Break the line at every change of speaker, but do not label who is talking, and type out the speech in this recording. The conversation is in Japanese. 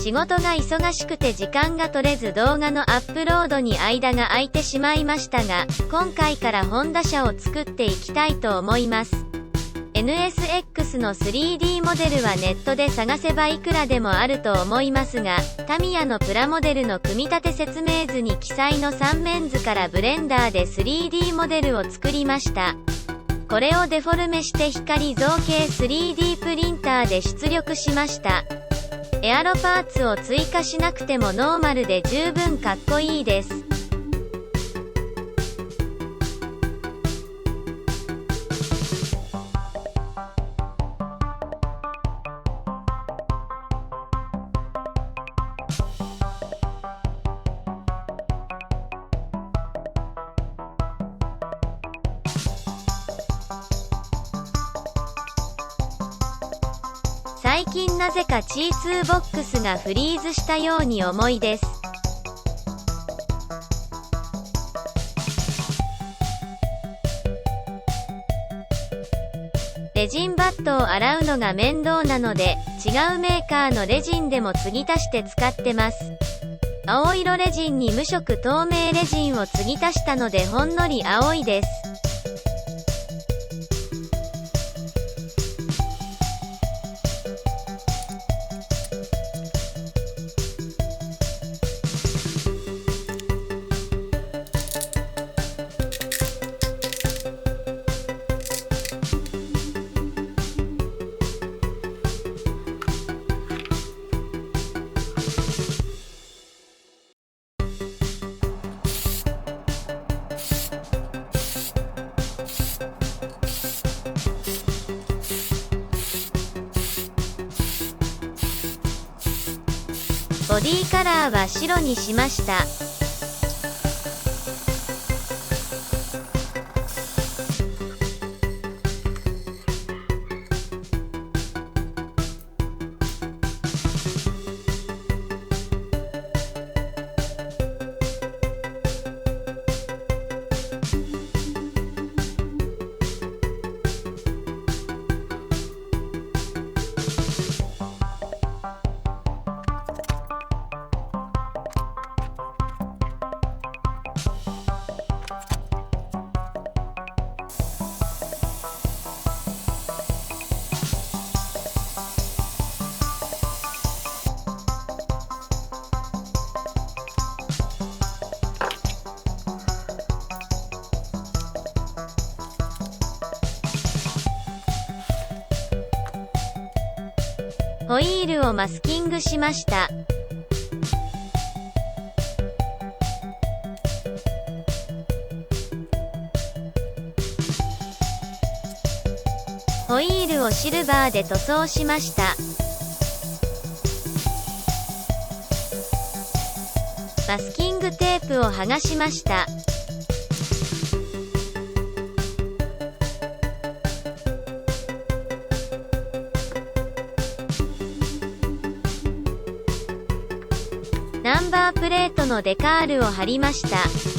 仕事が忙しくて時間が取れず動画のアップロードに間が空いてしまいましたが、今回からホンダ車を作っていきたいと思います。NSX の 3D モデルはネットで探せばいくらでもあると思いますが、タミヤのプラモデルの組み立て説明図に記載の3面図からブレンダーで 3D モデルを作りました。これをデフォルメして光造形 3D プリンターで出力しました。エアロパーツを追加しなくてもノーマルで十分かっこいいです。最近なぜか C2 ボックスがフリーズしたように思いです。レジンバットを洗うのが面倒なので、違うメーカーのレジンでも継ぎ足して使ってます。青色レジンに無色透明レジンを継ぎ足したのでほんのり青いです。ボディカラーは白にしました。ホイールをマスキングしました。ホイールをシルバーで塗装しました。マスキングテープを剥がしました。ナンバープレートのデカールを貼りました。